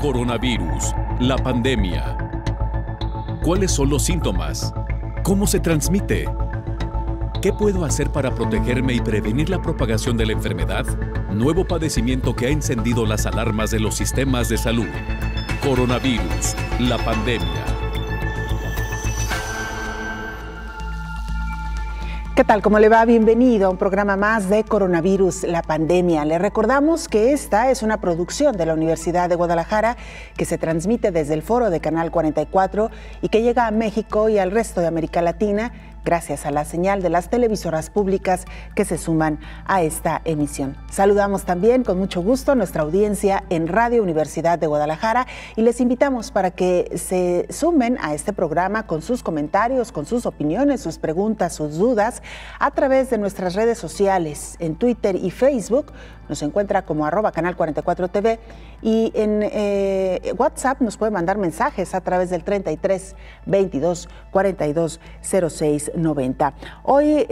Coronavirus, la pandemia. ¿Cuáles son los síntomas? ¿Cómo se transmite? ¿Qué puedo hacer para protegerme y prevenir la propagación de la enfermedad? Nuevo padecimiento que ha encendido las alarmas de los sistemas de salud. Coronavirus, la pandemia. ¿Qué tal? ¿Cómo le va? Bienvenido a un programa más de Coronavirus, la pandemia. Le recordamos que esta es una producción de la Universidad de Guadalajara que se transmite desde el foro de Canal 44 y que llega a México y al resto de América Latina gracias a la señal de las televisoras públicas que se suman a esta emisión. Saludamos también con mucho gusto a nuestra audiencia en Radio Universidad de Guadalajara y les invitamos para que se sumen a este programa con sus comentarios, con sus opiniones, sus preguntas, sus dudas a través de nuestras redes sociales en Twitter y Facebook. Nos encuentra como @canal44tv y en WhatsApp nos puede mandar mensajes a través del 33 22 42 06 90. Hoy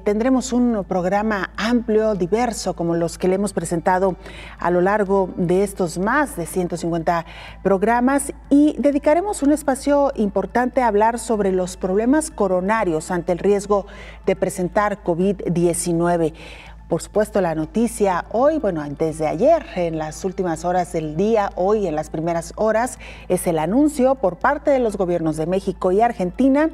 tendremos un programa amplio, diverso, como los que le hemos presentado a lo largo de estos más de 150 programas, y dedicaremos un espacio importante a hablar sobre los problemas coronarios ante el riesgo de presentar COVID-19. Por supuesto, la noticia hoy, desde ayer, en las últimas horas del día, hoy en las primeras horas, es el anuncio por parte de los gobiernos de México y Argentina,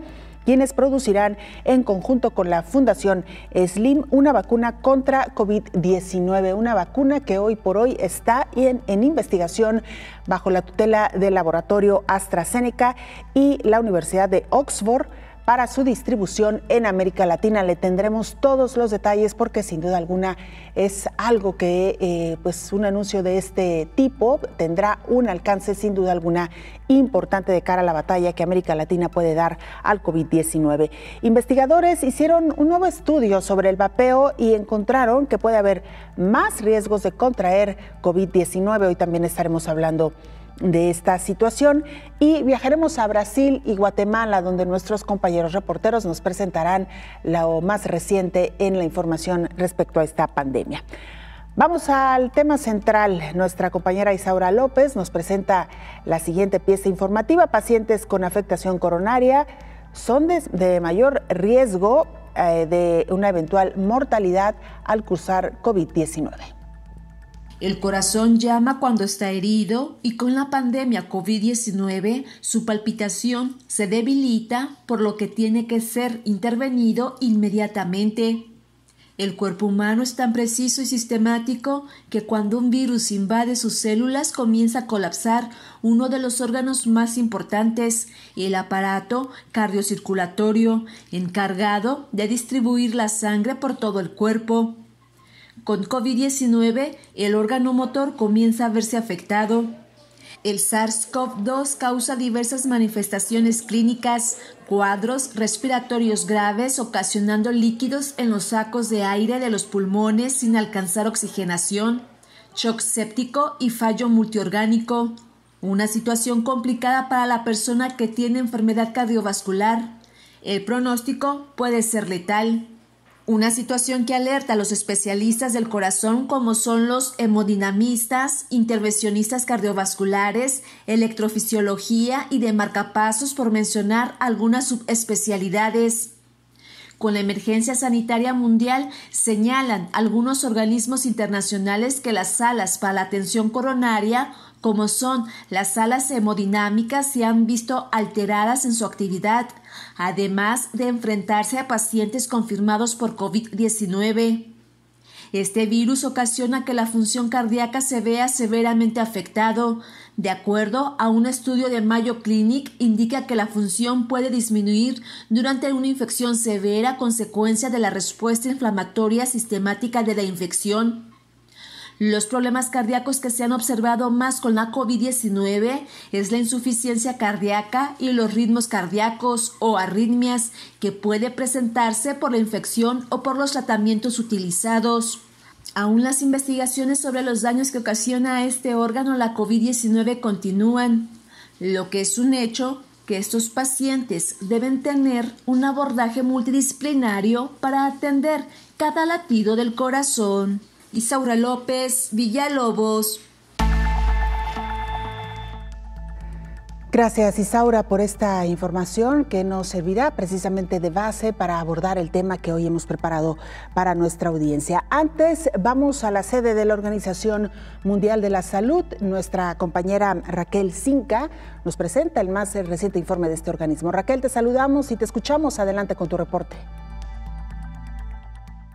quienes producirán en conjunto con la Fundación Slim una vacuna contra COVID-19, una vacuna que hoy por hoy está en investigación bajo la tutela del laboratorio AstraZeneca y la Universidad de Oxford para su distribución en América Latina. Le tendremos todos los detalles porque sin duda alguna es algo que un anuncio de este tipo tendrá un alcance sin duda alguna importante de cara a la batalla que América Latina puede dar al COVID-19. Investigadores hicieron un nuevo estudio sobre el vapeo y encontraron que puede haber más riesgos de contraer COVID-19. Hoy también estaremos hablando de esta situación y viajaremos a Brasil y Guatemala, donde nuestros compañeros reporteros nos presentarán lo más reciente en la información respecto a esta pandemia. Vamos al tema central. Nuestra compañera Isaura López nos presenta la siguiente pieza informativa. Pacientes con afectación coronaria son de mayor riesgo de una eventual mortalidad al cursar COVID-19. El corazón llama cuando está herido y con la pandemia COVID-19 su palpitación se debilita, por lo que tiene que ser intervenido inmediatamente. El cuerpo humano es tan preciso y sistemático que cuando un virus invade sus células comienza a colapsar uno de los órganos más importantes, el aparato cardiocirculatorio, encargado de distribuir la sangre por todo el cuerpo. Con COVID-19, el órgano motor comienza a verse afectado. El SARS-CoV-2 causa diversas manifestaciones clínicas, cuadros respiratorios graves, ocasionando líquidos en los sacos de aire de los pulmones sin alcanzar oxigenación, shock séptico y fallo multiorgánico. Una situación complicada para la persona que tiene enfermedad cardiovascular. El pronóstico puede ser letal. Una situación que alerta a los especialistas del corazón como son los hemodinamistas, intervencionistas cardiovasculares, electrofisiología y de marcapasos, por mencionar algunas subespecialidades. Con la emergencia sanitaria mundial, señalan algunos organismos internacionales que las salas para la atención coronaria, como son las salas hemodinámicas, se han visto alteradas en su actividad, además de enfrentarse a pacientes confirmados por COVID-19. Este virus ocasiona que la función cardíaca se vea severamente afectado. De acuerdo a un estudio de Mayo Clinic, indica que la función puede disminuir durante una infección severa a consecuencia de la respuesta inflamatoria sistemática de la infección. Los problemas cardíacos que se han observado más con la COVID-19 es la insuficiencia cardíaca y los ritmos cardíacos o arritmias, que puede presentarse por la infección o por los tratamientos utilizados. Aún las investigaciones sobre los daños que ocasiona a este órgano la COVID-19 continúan, lo que es un hecho que estos pacientes deben tener un abordaje multidisciplinario para atender cada latido del corazón. Isaura López, Villalobos. Gracias, Isaura, por esta información que nos servirá precisamente de base para abordar el tema que hoy hemos preparado para nuestra audiencia. Antes, vamos a la sede de la Organización Mundial de la Salud. Nuestra compañera Raquel Cinca nos presenta el más reciente informe de este organismo. Raquel, te saludamos y te escuchamos. Adelante con tu reporte.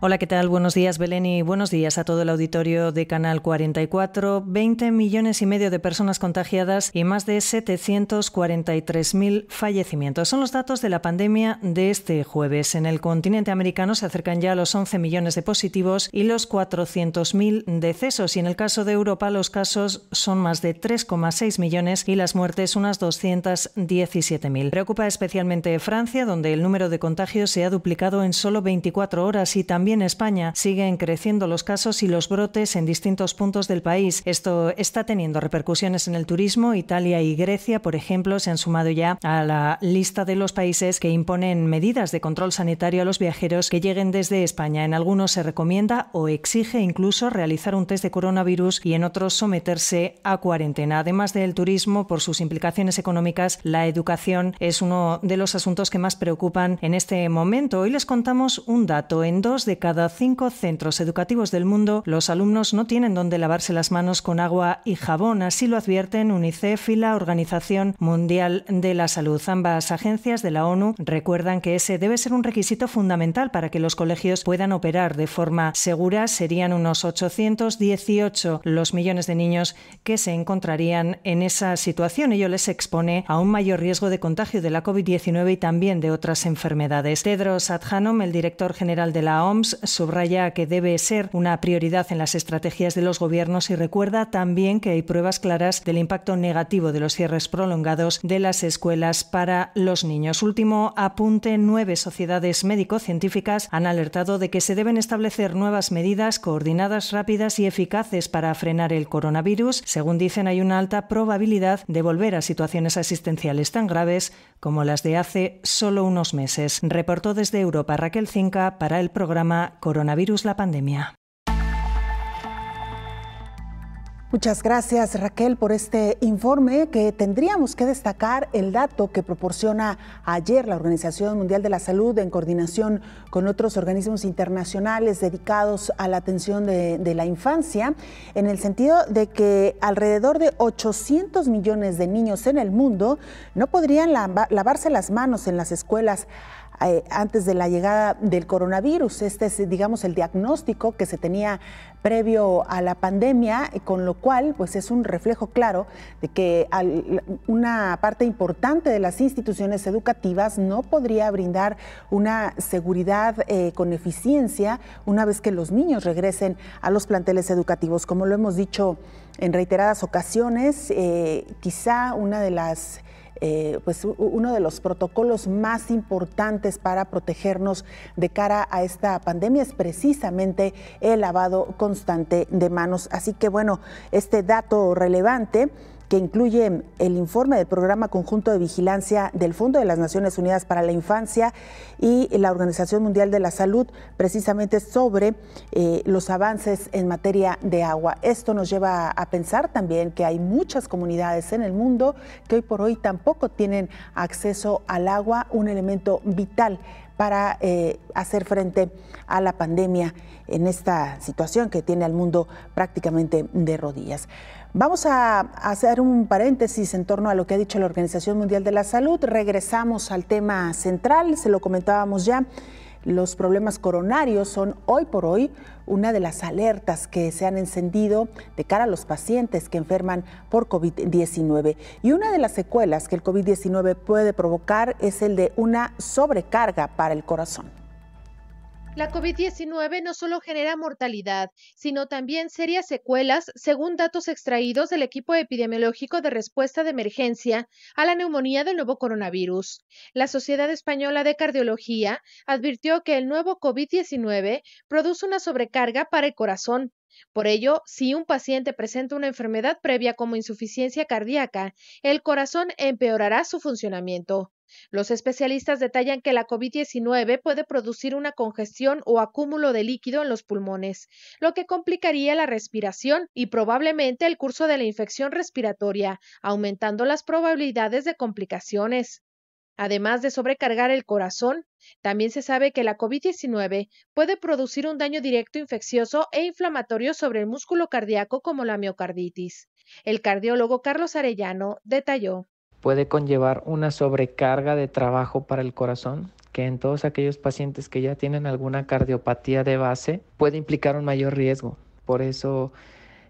Hola, ¿qué tal? Buenos días, Belén, y buenos días a todo el auditorio de Canal 44. 20 millones y medio de personas contagiadas y más de 743.000 fallecimientos. Son los datos de la pandemia de este jueves. En el continente americano se acercan ya a los 11 millones de positivos y los 400.000 decesos. Y en el caso de Europa, los casos son más de 3,6 millones y las muertes unas 217.000. Preocupa especialmente Francia, donde el número de contagios se ha duplicado en solo 24 horas y también en España siguen creciendo los casos y los brotes en distintos puntos del país. Esto está teniendo repercusiones en el turismo. Italia y Grecia, por ejemplo, se han sumado ya a la lista de los países que imponen medidas de control sanitario a los viajeros que lleguen desde España. En algunos se recomienda o exige incluso realizar un test de coronavirus y en otros someterse a cuarentena. Además del turismo, por sus implicaciones económicas, la educación es uno de los asuntos que más preocupan en este momento. Hoy les contamos un dato. En 2 de cada 5 centros educativos del mundo, los alumnos no tienen dónde lavarse las manos con agua y jabón. Así lo advierten UNICEF y la Organización Mundial de la Salud. Ambas agencias de la ONU recuerdan que ese debe ser un requisito fundamental para que los colegios puedan operar de forma segura. Serían unos 818 los millones de niños que se encontrarían en esa situación. Ello les expone a un mayor riesgo de contagio de la COVID-19 y también de otras enfermedades. Tedros Adhanom, el director general de la OMS, subraya que debe ser una prioridad en las estrategias de los gobiernos y recuerda también que hay pruebas claras del impacto negativo de los cierres prolongados de las escuelas para los niños. Último apunte: 9 sociedades médico-científicas han alertado de que se deben establecer nuevas medidas coordinadas, rápidas y eficaces para frenar el coronavirus. Según dicen, hay una alta probabilidad de volver a situaciones asistenciales tan graves como las de hace solo unos meses. Reportó desde Europa Raquel Cinca para el programa Coronavirus, la pandemia. Muchas gracias, Raquel, por este informe. Que tendríamos que destacar el dato que proporciona ayer la Organización Mundial de la Salud en coordinación con otros organismos internacionales dedicados a la atención de la infancia, en el sentido de que alrededor de 800 millones de niños en el mundo no podrían lavarse las manos en las escuelas antes de la llegada del coronavirus. Este es, digamos, el diagnóstico que se tenía previo a la pandemia, con lo cual pues es un reflejo claro de que una parte importante de las instituciones educativas no podría brindar una seguridad con eficiencia una vez que los niños regresen a los planteles educativos. Como lo hemos dicho en reiteradas ocasiones, quizá uno de los protocolos más importantes para protegernos de cara a esta pandemia es precisamente el lavado constante de manos. Así que bueno, este dato relevante que incluye el informe del Programa Conjunto de Vigilancia del Fondo de las Naciones Unidas para la Infancia y la Organización Mundial de la Salud, precisamente sobre los avances en materia de agua. Esto nos lleva a pensar también que hay muchas comunidades en el mundo que hoy por hoy tampoco tienen acceso al agua, un elemento vital para hacer frente a la pandemia en esta situación que tiene al mundo prácticamente de rodillas. Vamos a hacer un paréntesis en torno a lo que ha dicho la Organización Mundial de la Salud. Regresamos al tema central, se lo comentábamos ya. Los problemas coronarios son hoy por hoy una de las alertas que se han encendido de cara a los pacientes que enferman por COVID-19. Y una de las secuelas que el COVID-19 puede provocar es el de una sobrecarga para el corazón. La COVID-19 no solo genera mortalidad, sino también serias secuelas, según datos extraídos del equipo epidemiológico de respuesta de emergencia a la neumonía del nuevo coronavirus. La Sociedad Española de Cardiología advirtió que el nuevo COVID-19 produce una sobrecarga para el corazón. Por ello, si un paciente presenta una enfermedad previa como insuficiencia cardíaca, el corazón empeorará su funcionamiento. Los especialistas detallan que la COVID-19 puede producir una congestión o acúmulo de líquido en los pulmones, lo que complicaría la respiración y probablemente el curso de la infección respiratoria, aumentando las probabilidades de complicaciones. Además de sobrecargar el corazón, también se sabe que la COVID-19 puede producir un daño directo infeccioso e inflamatorio sobre el músculo cardíaco como la miocarditis. El cardiólogo Carlos Arellano detalló. Puede conllevar una sobrecarga de trabajo para el corazón, que en todos aquellos pacientes que ya tienen alguna cardiopatía de base puede implicar un mayor riesgo. Por eso,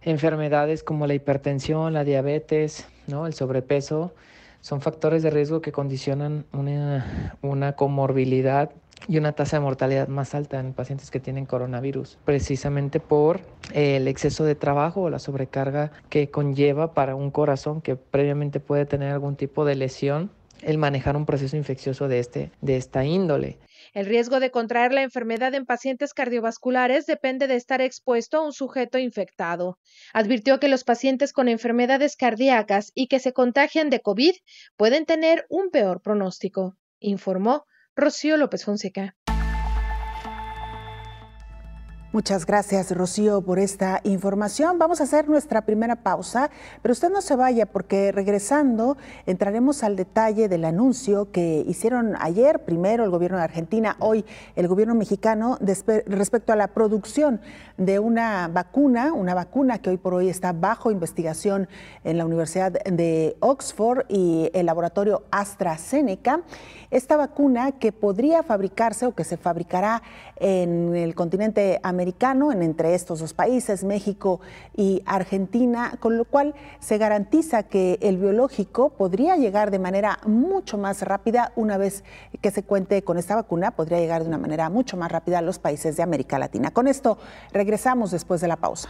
enfermedades como la hipertensión, la diabetes, el sobrepeso, son factores de riesgo que condicionan una comorbilidad y una tasa de mortalidad más alta en pacientes que tienen coronavirus, precisamente por el exceso de trabajo o la sobrecarga que conlleva para un corazón que previamente puede tener algún tipo de lesión, el manejar un proceso infeccioso de esta índole. El riesgo de contraer la enfermedad en pacientes cardiovasculares depende de estar expuesto a un sujeto infectado. Advirtió que los pacientes con enfermedades cardíacas y que se contagian de COVID pueden tener un peor pronóstico, informó Rocío López Fonseca. Muchas gracias, Rocío, por esta información. Vamos a hacer nuestra primera pausa, pero usted no se vaya porque regresando entraremos al detalle del anuncio que hicieron ayer, primero el gobierno de Argentina, hoy el gobierno mexicano, respecto a la producción de una vacuna que hoy por hoy está bajo investigación en la Universidad de Oxford y el laboratorio AstraZeneca. Esta vacuna que podría fabricarse o que se fabricará en el continente americano, entre estos dos países, México y Argentina, con lo cual se garantiza que el biológico podría llegar de manera mucho más rápida. Una vez que se cuente con esta vacuna, podría llegar de una manera mucho más rápida a los países de América Latina. Con esto regresamos después de la pausa.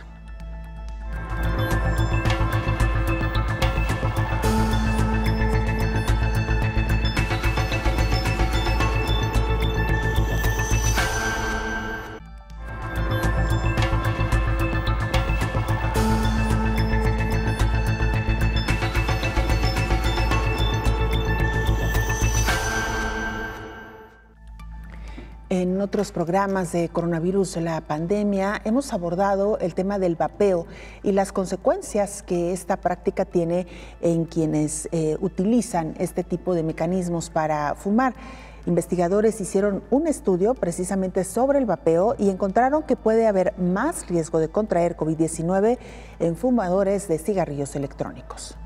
En otros programas de coronavirus, la pandemia, hemos abordado el tema del vapeo y las consecuencias que esta práctica tiene en quienes utilizan este tipo de mecanismos para fumar. Investigadores hicieron un estudio precisamente sobre el vapeo y encontraron que puede haber más riesgo de contraer COVID-19 en fumadores de cigarrillos electrónicos.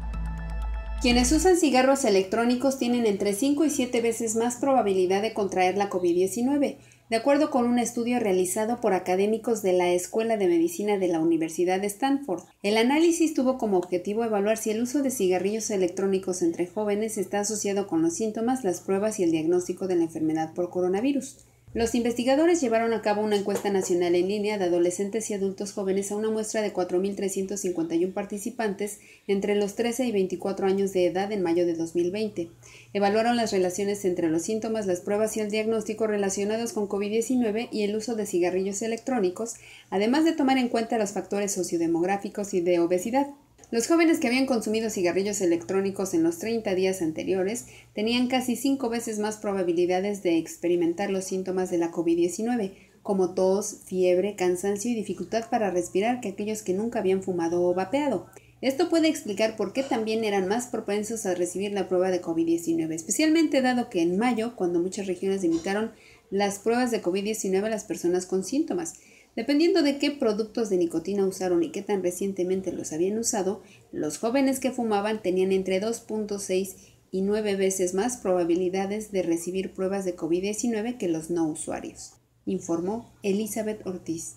Quienes usan cigarros electrónicos tienen entre 5 y 7 veces más probabilidad de contraer la COVID-19, de acuerdo con un estudio realizado por académicos de la Escuela de Medicina de la Universidad de Stanford. El análisis tuvo como objetivo evaluar si el uso de cigarrillos electrónicos entre jóvenes está asociado con los síntomas, las pruebas y el diagnóstico de la enfermedad por coronavirus. Los investigadores llevaron a cabo una encuesta nacional en línea de adolescentes y adultos jóvenes a una muestra de 4.351 participantes entre los 13 y 24 años de edad en mayo de 2020. Evaluaron las relaciones entre los síntomas, las pruebas y el diagnóstico relacionados con COVID-19 y el uso de cigarrillos electrónicos, además de tomar en cuenta los factores sociodemográficos y de obesidad. Los jóvenes que habían consumido cigarrillos electrónicos en los 30 días anteriores tenían casi 5 veces más probabilidades de experimentar los síntomas de la COVID-19, como tos, fiebre, cansancio y dificultad para respirar que aquellos que nunca habían fumado o vapeado. Esto puede explicar por qué también eran más propensos a recibir la prueba de COVID-19, especialmente dado que en mayo, cuando muchas regiones limitaron las pruebas de COVID-19 a las personas con síntomas. Dependiendo de qué productos de nicotina usaron y qué tan recientemente los habían usado, los jóvenes que fumaban tenían entre 2.6 y 9 veces más probabilidades de recibir pruebas de COVID-19 que los no usuarios, informó Elizabeth Ortiz.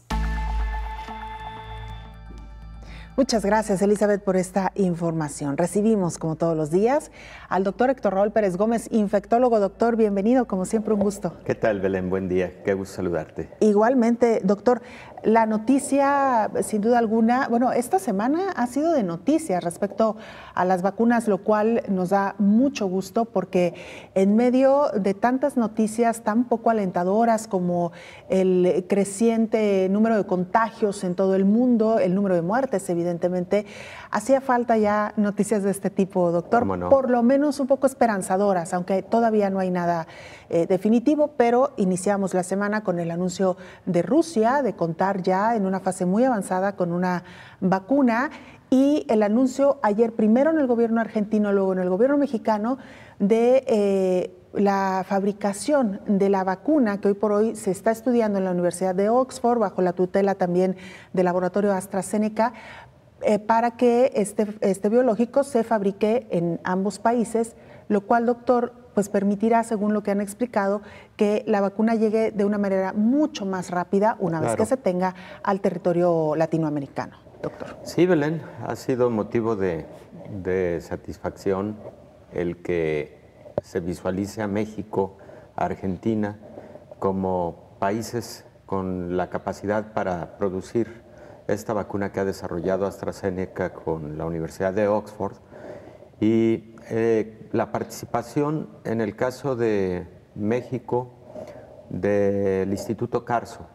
Muchas gracias, Elizabeth, por esta información. Recibimos, como todos los días, al doctor Héctor Raúl Pérez Gómez, infectólogo. Doctor, bienvenido, como siempre, un gusto. ¿Qué tal, Belén? Buen día, qué gusto saludarte. Igualmente, doctor, La noticia, sin duda alguna, bueno, esta semana ha sido de noticias respecto a las vacunas, lo cual nos da mucho gusto porque en medio de tantas noticias tan poco alentadoras como el creciente número de contagios en todo el mundo, el número de muertes, evidentemente, hacía falta ya noticias de este tipo, doctor, no, por lo menos un poco esperanzadoras, aunque todavía no hay nada definitivo, pero iniciamos la semana con el anuncio de Rusia de contar ya en una fase muy avanzada con una vacuna y el anuncio ayer primero en el gobierno argentino, luego en el gobierno mexicano de la fabricación de la vacuna que hoy por hoy se está estudiando en la Universidad de Oxford bajo la tutela también del laboratorio AstraZeneca para que este biológico se fabrique en ambos países, lo cual, doctor, pues permitirá, según lo que han explicado, que la vacuna llegue de una manera mucho más rápida una vez que se tenga al territorio latinoamericano, doctor. Sí, Belén, ha sido motivo de satisfacción el que se visualice a México, a Argentina, como países con la capacidad para producir esta vacuna que ha desarrollado AstraZeneca con la Universidad de Oxford y la participación en el caso de México del Instituto Carso,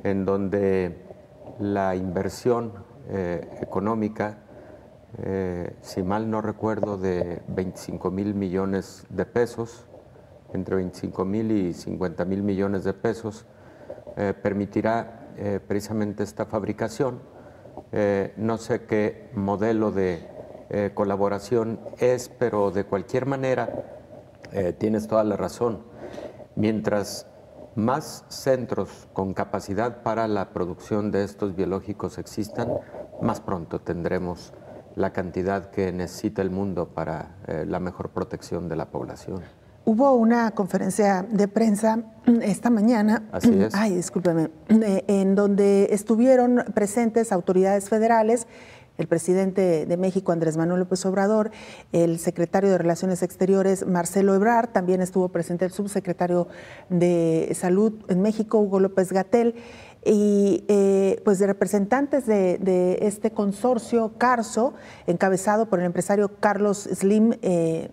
en donde la inversión económica, si mal no recuerdo, de 25,000 millones de pesos, entre 25,000 y 50,000 millones de pesos, permitirá precisamente esta fabricación. No sé qué modelo de colaboración es, pero de cualquier manera tienes toda la razón. Mientras más centros con capacidad para la producción de estos biológicos existan, más pronto tendremos la cantidad que necesita el mundo para la mejor protección de la población. Hubo una conferencia de prensa esta mañana, así es, discúlpeme, en donde estuvieron presentes autoridades federales, el presidente de México, Andrés Manuel López Obrador, el secretario de Relaciones Exteriores, Marcelo Ebrard, también estuvo presente el subsecretario de Salud en México, Hugo López-Gatell, y pues de representantes de este consorcio Carso, encabezado por el empresario Carlos Slim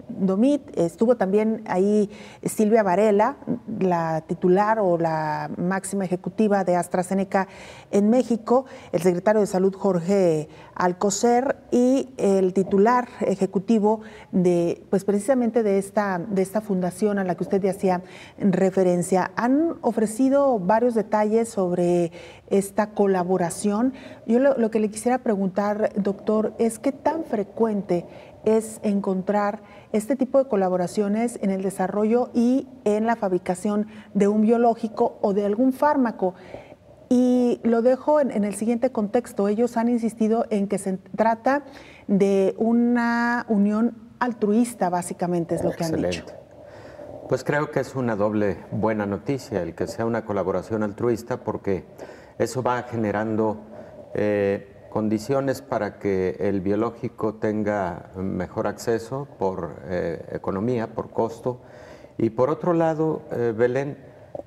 Domit. Estuvo también ahí Silvia Varela, la titular o la máxima ejecutiva de AstraZeneca en México, el secretario de Salud Jorge Alcocer y el titular ejecutivo de, pues precisamente de esta fundación a la que usted ya hacía referencia. Han ofrecido varios detalles sobre esta colaboración. Yo lo que le quisiera preguntar, doctor, es qué tan frecuente es encontrar este tipo de colaboraciones en el desarrollo y en la fabricación de un biológico o de algún fármaco. Y lo dejo en el siguiente contexto. Ellos han insistido en que se trata de una unión altruista, básicamente es lo que han dicho. Pues creo que es una doble buena noticia el que sea una colaboración altruista, porque eso va generando condiciones para que el biológico tenga mejor acceso por economía, por costo. Y por otro lado, Belén,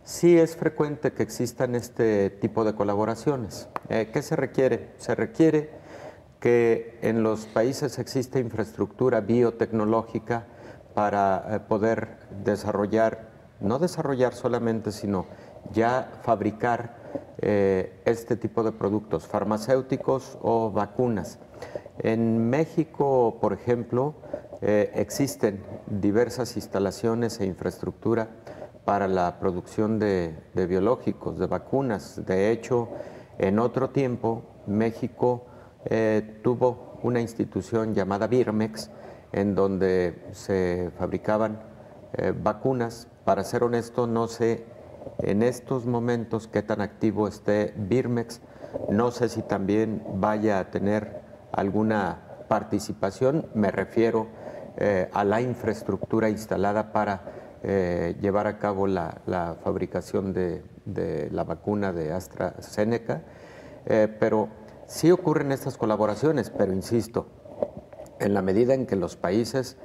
sí es frecuente que existan este tipo de colaboraciones. ¿Qué se requiere? Se requiere que en los países exista infraestructura biotecnológica para poder desarrollar, no desarrollar solamente, sino ya fabricar este tipo de productos farmacéuticos o vacunas. En México, por ejemplo, existen diversas instalaciones e infraestructura para la producción de biológicos, de vacunas. De hecho, en otro tiempo, México tuvo una institución llamada Birmex, en donde se fabricaban vacunas. Para ser honesto, no sé en estos momentos qué tan activo esté Birmex, no sé si también vaya a tener alguna participación, me refiero a la infraestructura instalada para llevar a cabo la fabricación de la vacuna de AstraZeneca, pero sí ocurren estas colaboraciones, pero insisto, en la medida en que los países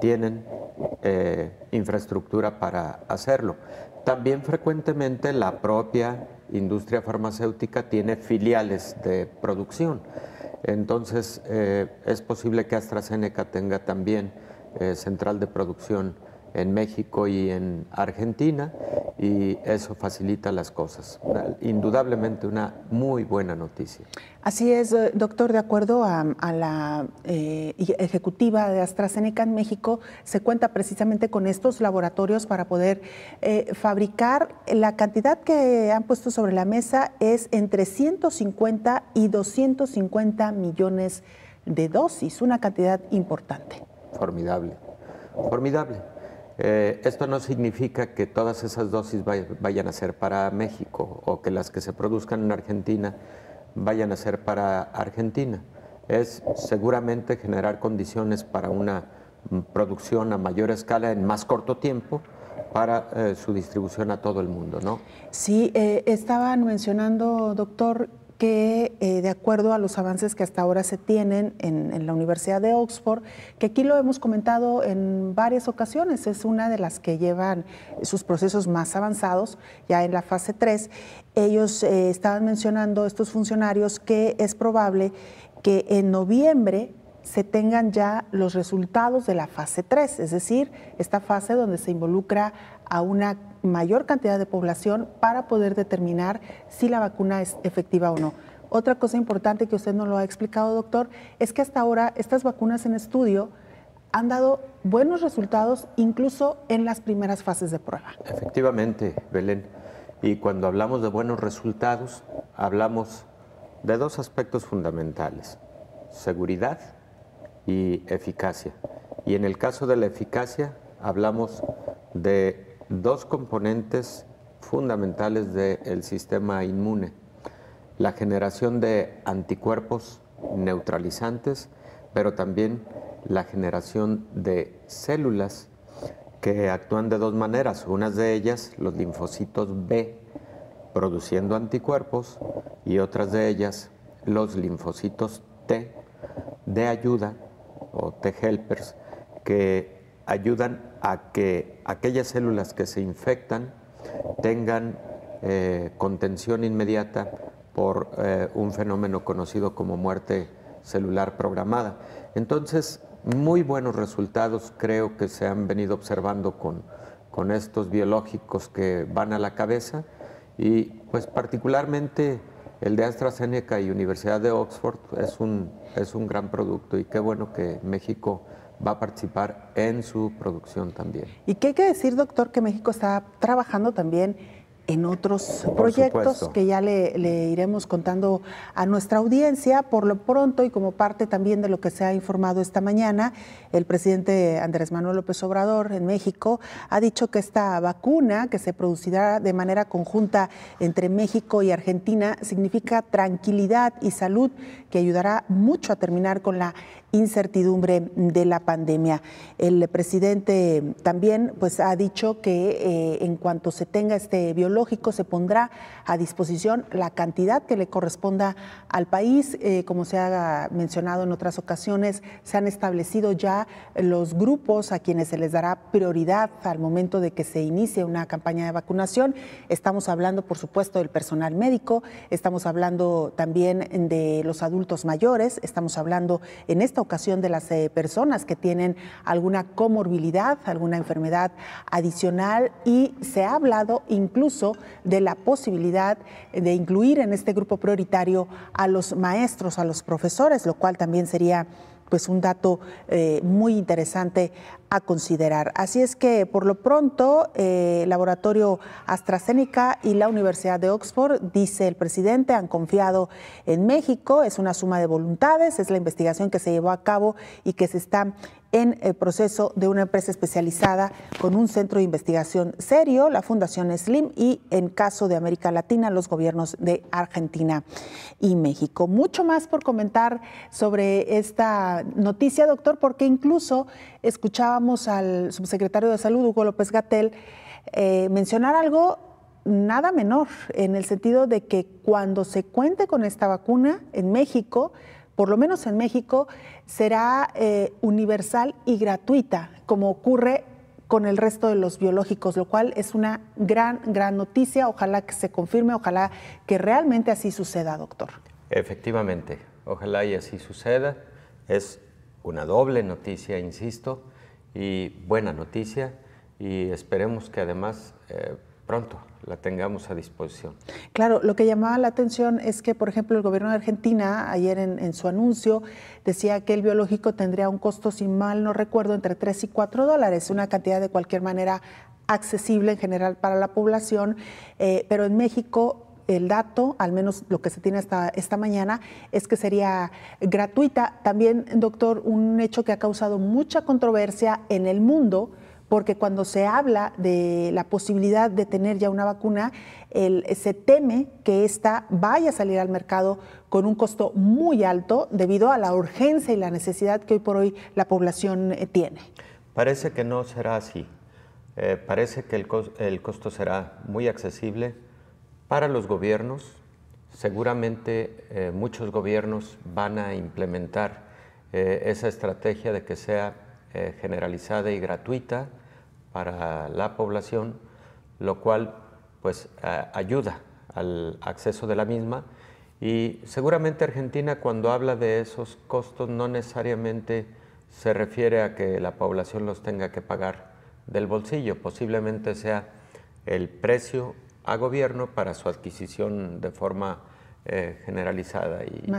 tienen infraestructura para hacerlo. También frecuentemente la propia industria farmacéutica tiene filiales de producción. Entonces, es posible que AstraZeneca tenga también central de producción en México y en Argentina, y eso facilita las cosas. Indudablemente una muy buena noticia. Así es, doctor, de acuerdo a la ejecutiva de AstraZeneca en México, se cuenta precisamente con estos laboratorios para poder fabricar. La cantidad que han puesto sobre la mesa es entre 150 y 250 millones de dosis, una cantidad importante. Formidable, formidable. Esto no significa que todas esas dosis vayan a ser para México o que las que se produzcan en Argentina vayan a ser para Argentina. Es seguramente generar condiciones para una producción a mayor escala en más corto tiempo para su distribución a todo el mundo, ¿no? Sí, estaban mencionando, doctor, que de acuerdo a los avances que hasta ahora se tienen en la Universidad de Oxford, que aquí lo hemos comentado en varias ocasiones, es una de las que llevan sus procesos más avanzados, ya en la fase 3, ellos estaban mencionando, estos funcionarios, que es probable que en noviembre se tengan ya los resultados de la fase 3, es decir, esta fase donde se involucra a una mayor cantidad de población para poder determinar si la vacuna es efectiva o no. Otra cosa importante que usted nos lo ha explicado, doctor, es que hasta ahora estas vacunas en estudio han dado buenos resultados incluso en las primeras fases de prueba. Efectivamente, Belén. Y cuando hablamos de buenos resultados, hablamos de dos aspectos fundamentales: seguridad y eficacia. Y en el caso de la eficacia, hablamos de dos componentes fundamentales del sistema inmune: la generación de anticuerpos neutralizantes, pero también la generación de células que actúan de dos maneras. Unas de ellas, los linfocitos B, produciendo anticuerpos, y otras de ellas, los linfocitos T, de ayuda, o T-helpers, que ayudan a que aquellas células que se infectan tengan contención inmediata por un fenómeno conocido como muerte celular programada. Entonces, muy buenos resultados creo que se han venido observando con estos biológicos que van a la cabeza, y pues particularmente el de AstraZeneca y Universidad de Oxford es un gran producto, y qué bueno que México va a participar en su producción también. Y qué hay que decir, doctor, que México está trabajando también en otros proyectos que ya le iremos contando a nuestra audiencia. Por lo pronto, y como parte también de lo que se ha informado esta mañana, el presidente Andrés Manuel López Obrador en México ha dicho que esta vacuna, que se producirá de manera conjunta entre México y Argentina, significa tranquilidad y salud, que ayudará mucho a terminar con la incertidumbre de la pandemia. El presidente también pues ha dicho que en cuanto se tenga este biológico se pondrá a disposición la cantidad que le corresponda al país. Como se ha mencionado en otras ocasiones, se han establecido ya los grupos a quienes se les dará prioridad al momento de que se inicie una campaña de vacunación. Estamos hablando, por supuesto, del personal médico, estamos hablando también de los adultos mayores, estamos hablando en esta ocasión de las personas que tienen alguna comorbilidad, alguna enfermedad adicional, y se ha hablado incluso de la posibilidad de incluir en este grupo prioritario a los maestros, a los profesores, lo cual también sería pues un dato muy interesante a considerar. Así es que por lo pronto el laboratorio AstraZeneca y la Universidad de Oxford, dice el presidente, han confiado en México. Es una suma de voluntades, es la investigación que se llevó a cabo y que se está en el proceso de una empresa especializada con un centro de investigación serio, la Fundación Slim, y en caso de América Latina, los gobiernos de Argentina y México. Mucho más por comentar sobre esta noticia, doctor, porque incluso escuchábamos al subsecretario de Salud, Hugo López-Gatell, mencionar algo nada menor, en el sentido de que cuando se cuente con esta vacuna en México, por lo menos en México, será universal y gratuita, como ocurre con el resto de los biológicos, lo cual es una gran noticia. Ojalá que se confirme, ojalá que realmente así suceda, doctor. Efectivamente, ojalá y así suceda. Es una doble noticia, insisto, y buena noticia, y esperemos que además pronto la tengamos a disposición. Claro, lo que llamaba la atención es que, por ejemplo, el gobierno de Argentina, ayer en su anuncio, decía que el biológico tendría un costo, si mal no recuerdo, entre $3 y $4, una cantidad de cualquier manera accesible en general para la población, pero en México el dato, al menos lo que se tiene hasta esta mañana, es que sería gratuita. También, doctor, un hecho que ha causado mucha controversia en el mundo, porque cuando se habla de la posibilidad de tener ya una vacuna, se teme que esta vaya a salir al mercado con un costo muy alto debido a la urgencia y la necesidad que hoy por hoy la población tiene. Parece que no será así. Parece que el costo será muy accesible para los gobiernos. Seguramente muchos gobiernos van a implementar esa estrategia de que sea generalizada y gratuita para la población, lo cual pues ayuda al acceso de la misma, y seguramente Argentina, cuando habla de esos costos, no necesariamente se refiere a que la población los tenga que pagar del bolsillo, posiblemente sea el precio a gobierno para su adquisición de forma generalizada y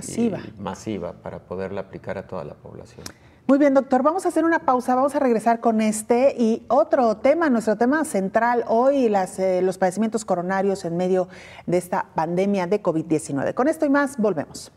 masiva para poderla aplicar a toda la población. Muy bien, doctor, vamos a hacer una pausa, vamos a regresar con este y otro tema, nuestro tema central hoy, los padecimientos coronarios en medio de esta pandemia de COVID-19. Con esto y más, volvemos.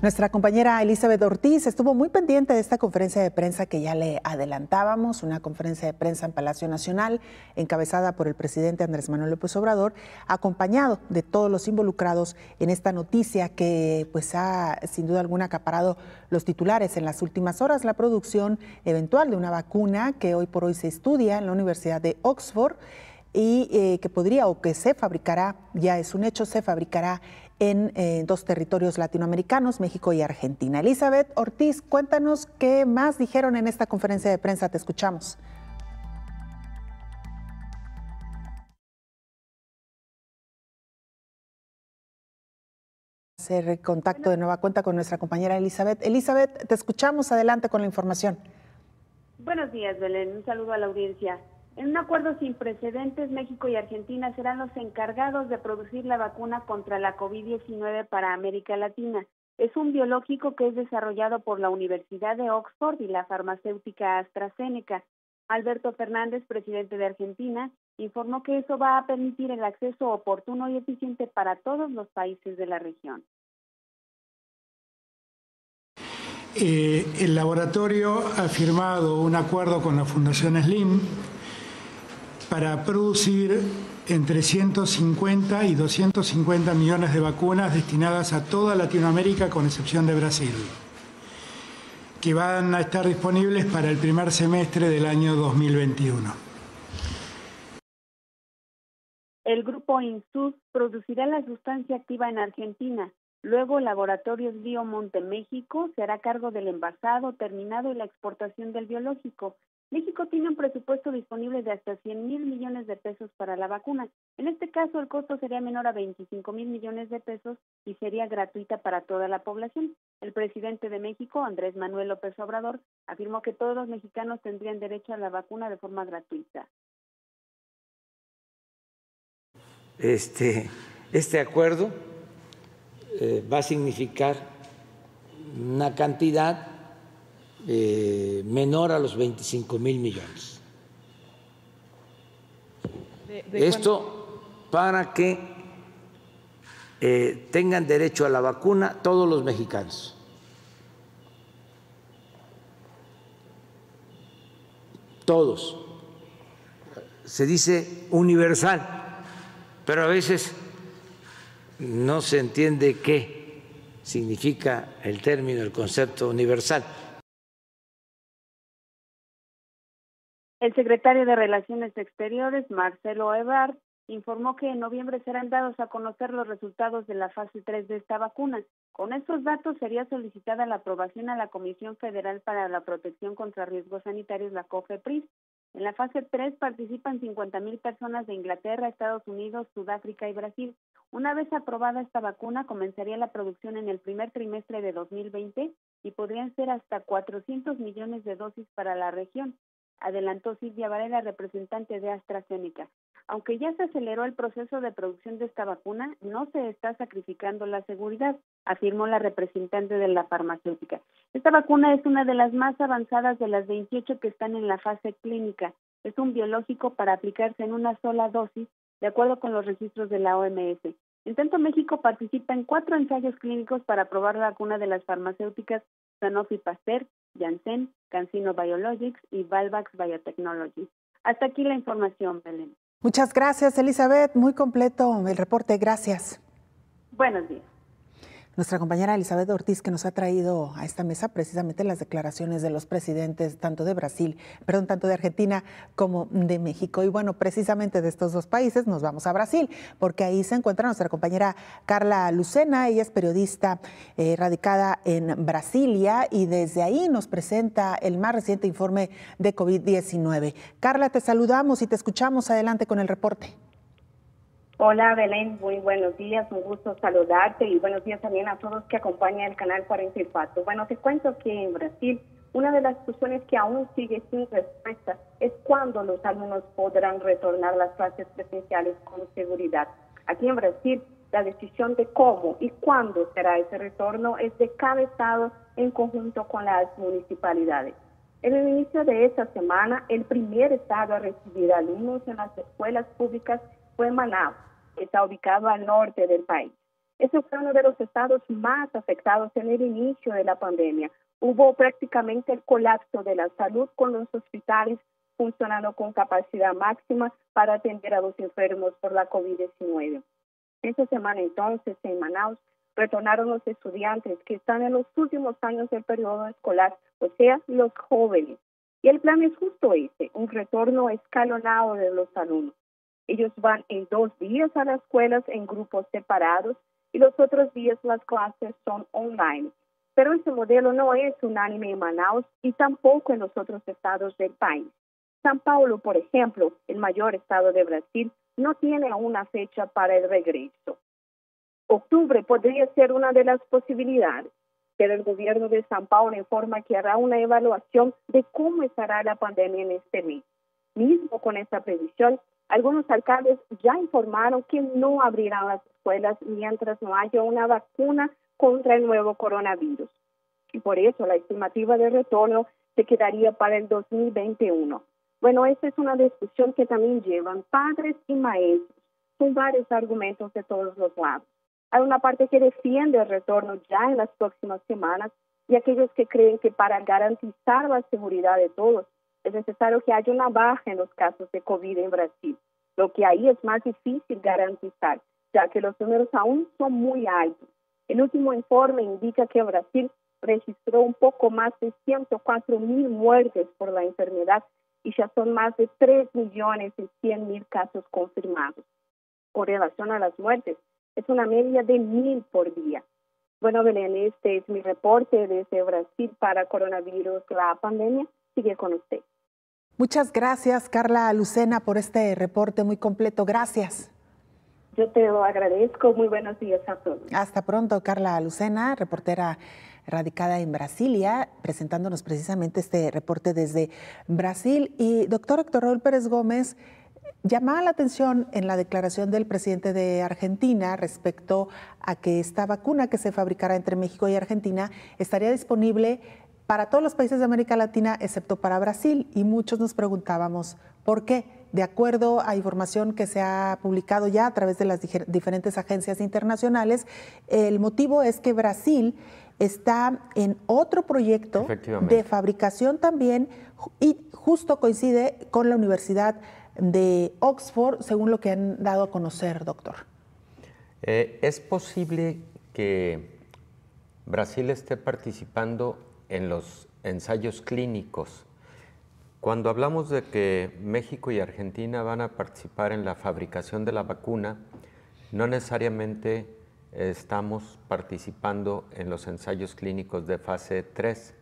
Nuestra compañera Elizabeth Ortiz estuvo muy pendiente de esta conferencia de prensa que ya le adelantábamos, una conferencia de prensa en Palacio Nacional, encabezada por el presidente Andrés Manuel López Obrador, acompañado de todos los involucrados en esta noticia que pues ha sin duda alguna acaparado los titulares en las últimas horas, la producción eventual de una vacuna que hoy por hoy se estudia en la Universidad de Oxford y que podría o que se fabricará, ya es un hecho, se fabricará en dos territorios latinoamericanos, México y Argentina. Elizabeth Ortiz, cuéntanos qué más dijeron en esta conferencia de prensa, te escuchamos. Hacer contacto de nueva cuenta con nuestra compañera Elizabeth. Elizabeth, te escuchamos, adelante con la información. Buenos días, Belén, un saludo a la audiencia. En un acuerdo sin precedentes, México y Argentina serán los encargados de producir la vacuna contra la COVID-19 para América Latina. Es un biológico que es desarrollado por la Universidad de Oxford y la farmacéutica AstraZeneca. Alberto Fernández, presidente de Argentina, informó que eso va a permitir el acceso oportuno y eficiente para todos los países de la región. El laboratorio ha firmado un acuerdo con la Fundación Slim para producir entre 150 y 250 millones de vacunas destinadas a toda Latinoamérica, con excepción de Brasil, que van a estar disponibles para el primer semestre del año 2021. El grupo Insud producirá la sustancia activa en Argentina. Luego, Laboratorios Biomonte México se hará cargo del envasado, terminado y la exportación del biológico. México tiene un presupuesto disponible de hasta 100,000 millones de pesos para la vacuna. En este caso, el costo sería menor a 25,000 millones de pesos y sería gratuita para toda la población. El presidente de México, Andrés Manuel López Obrador, afirmó que todos los mexicanos tendrían derecho a la vacuna de forma gratuita. Este acuerdo va a significar una cantidad menor a los 25,000 millones. Esto para que tengan derecho a la vacuna todos los mexicanos. Todos. Se dice universal, pero a veces no se entiende qué significa el término, el concepto universal. El secretario de Relaciones Exteriores, Marcelo Ebrard, informó que en noviembre serán dados a conocer los resultados de la fase 3 de esta vacuna. Con estos datos sería solicitada la aprobación a la Comisión Federal para la Protección contra Riesgos Sanitarios, la COFEPRIS. En la fase 3 participan 50,000 personas de Inglaterra, Estados Unidos, Sudáfrica y Brasil. Una vez aprobada esta vacuna, comenzaría la producción en el primer trimestre de 2020 y podrían ser hasta 400 millones de dosis para la región, adelantó Silvia Varela, representante de AstraZeneca. Aunque ya se aceleró el proceso de producción de esta vacuna, no se está sacrificando la seguridad, afirmó la representante de la farmacéutica. Esta vacuna es una de las más avanzadas de las 28 que están en la fase clínica. Es un biológico para aplicarse en una sola dosis, de acuerdo con los registros de la OMS. En tanto, México participa en 4 ensayos clínicos para probar la vacuna de las farmacéuticas Sanofi Pasteur, Janssen, CanSino Biologics y Valvax Biotechnology. Hasta aquí la información, Belén. Muchas gracias, Elizabeth. Muy completo el reporte. Gracias. Buenos días. Nuestra compañera Elizabeth Ortiz, que nos ha traído a esta mesa precisamente las declaraciones de los presidentes tanto de Argentina como de México. Y bueno, precisamente de estos dos países nos vamos a Brasil, porque ahí se encuentra nuestra compañera Carla Lucena. Ella es periodista radicada en Brasilia y desde ahí nos presenta el más reciente informe de COVID-19. Carla, te saludamos y te escuchamos. Adelante con el reporte. Hola Belén, muy buenos días, un gusto saludarte y buenos días también a todos que acompañan el canal 44. Bueno, te cuento que en Brasil una de las cuestiones que aún sigue sin respuesta es cuándo los alumnos podrán retornar a las clases presenciales con seguridad. Aquí en Brasil la decisión de cómo y cuándo será ese retorno es de cada estado en conjunto con las municipalidades. En el inicio de esta semana, el primer estado a recibir alumnos en las escuelas públicas fue Manaus, que está ubicado al norte del país. Ese fue uno de los estados más afectados en el inicio de la pandemia. Hubo prácticamente el colapso de la salud, con los hospitales funcionando con capacidad máxima para atender a los enfermos por la COVID-19. Esta semana entonces en Manaus retornaron los estudiantes que están en los últimos años del periodo escolar, o sea, los jóvenes. Y el plan es justo ese, un retorno escalonado de los alumnos. Ellos van en 2 días a las escuelas en grupos separados y los otros días las clases son online. Pero ese modelo no es unánime en Manaus y tampoco en los otros estados del país. São Paulo, por ejemplo, el mayor estado de Brasil, no tiene aún una fecha para el regreso. Octubre podría ser una de las posibilidades, pero el gobierno de São Paulo informa que hará una evaluación de cómo estará la pandemia en este mes. Mismo con esta previsión, algunos alcaldes ya informaron que no abrirán las escuelas mientras no haya una vacuna contra el nuevo coronavirus. Y por eso la estimativa de retorno se quedaría para el 2021. Bueno, esta es una discusión que también llevan padres y maestros. Son varios argumentos de todos los lados. Hay una parte que defiende el retorno ya en las próximas semanas y aquellos que creen que para garantizar la seguridad de todos es necesario que haya una baja en los casos de COVID en Brasil, lo que ahí es más difícil garantizar, ya que los números aún son muy altos. El último informe indica que Brasil registró un poco más de 104,000 muertes por la enfermedad y ya son más de 3.100.000 casos confirmados. Con relación a las muertes, es una media de 1,000 por día. Bueno, Belén, este es mi reporte desde Brasil para coronavirus, la pandemia. Sigue con usted. Muchas gracias, Carla Lucena, por este reporte muy completo. Gracias. Yo te lo agradezco. Muy buenos días a todos. Hasta pronto, Carla Lucena, reportera radicada en Brasilia, presentándonos precisamente este reporte desde Brasil. Y doctor Héctor Raúl Pérez Gómez, llamaba la atención en la declaración del presidente de Argentina respecto a que esta vacuna que se fabricará entre México y Argentina estaría disponible para todos los países de América Latina, excepto para Brasil. Y muchos nos preguntábamos por qué. De acuerdo a información que se ha publicado ya a través de las diferentes agencias internacionales, el motivo es que Brasil está en otro proyecto de fabricación también y justo coincide con la Universidad de Oxford, según lo que han dado a conocer, doctor. Es posible que Brasil esté participando en los ensayos clínicos. Cuando hablamos de que México y Argentina van a participar en la fabricación de la vacuna, no necesariamente estamos participando en los ensayos clínicos de fase 3.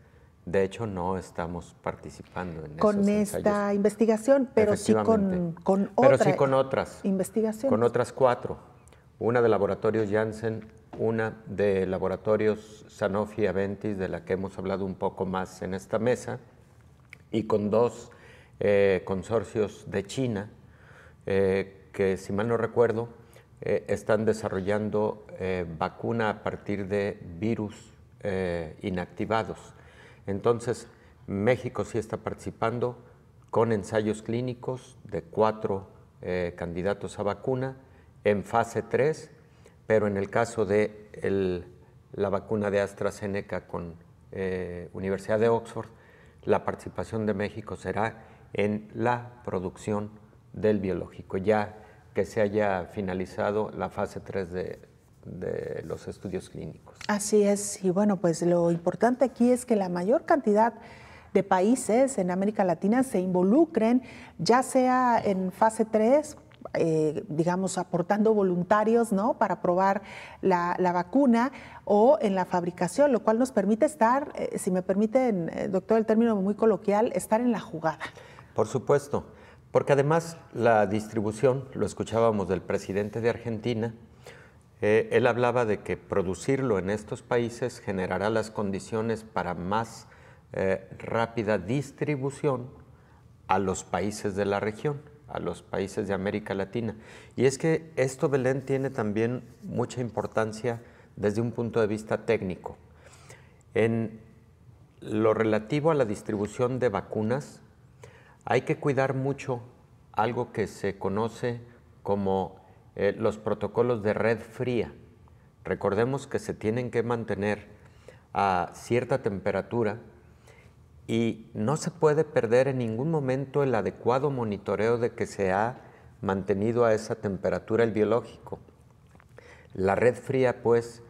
De hecho, no estamos participando en con esos esta ensayos. Investigación, pero sí con otras investigaciones. Con otras 4. Una de Laboratorios Janssen, una de Laboratorios Sanofi Aventis, de la que hemos hablado un poco más en esta mesa, y con 2 consorcios de China, que si mal no recuerdo, están desarrollando vacuna a partir de virus inactivados. Entonces, México sí está participando con ensayos clínicos de 4 candidatos a vacuna en fase 3, pero en el caso de la vacuna de AstraZeneca con Universidad de Oxford, la participación de México será en la producción del biológico, ya que se haya finalizado la fase 3 de los estudios clínicos. Así es, y bueno, pues lo importante aquí es que la mayor cantidad de países en América Latina se involucren, ya sea en fase 3, digamos, aportando voluntarios, ¿no?, para probar la vacuna, o en la fabricación, lo cual nos permite estar, si me permiten, doctor, el término muy coloquial, estar en la jugada. Por supuesto, porque además la distribución, lo escuchábamos del presidente de Argentina, él hablaba de que producirlo en estos países generará las condiciones para más rápida distribución a los países de la región, a los países de América Latina. Y es que esto, Belén, tiene también mucha importancia desde un punto de vista técnico. En lo relativo a la distribución de vacunas, hay que cuidar mucho algo que se conoce como los protocolos de red fría. Recordemos que se tienen que mantener a cierta temperatura y no se puede perder en ningún momento el adecuado monitoreo de que se ha mantenido a esa temperatura el biológico. La red fría, pues,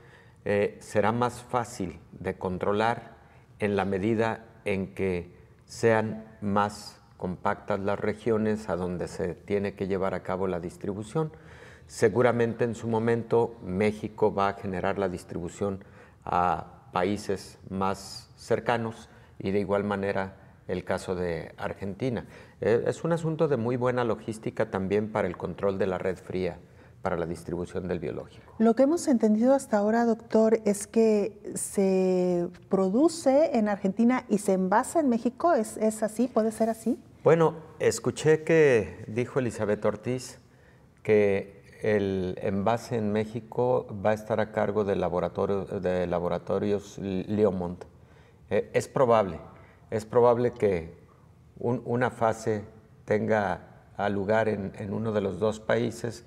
será más fácil de controlar en la medida en que sean más compactas las regiones a donde se tiene que llevar a cabo la distribución. Seguramente en su momento México va a generar la distribución a países más cercanos y de igual manera el caso de Argentina. Es un asunto de muy buena logística también para el control de la red fría, para la distribución del biológico. Lo que hemos entendido hasta ahora, doctor, es que se produce en Argentina y se envasa en México. ¿Es así? ¿Puede ser así? Bueno, escuché que dijo Elizabeth Ortiz que el envase en México va a estar a cargo de laboratorios Leomont. Es probable que una fase tenga lugar en uno de los 2 países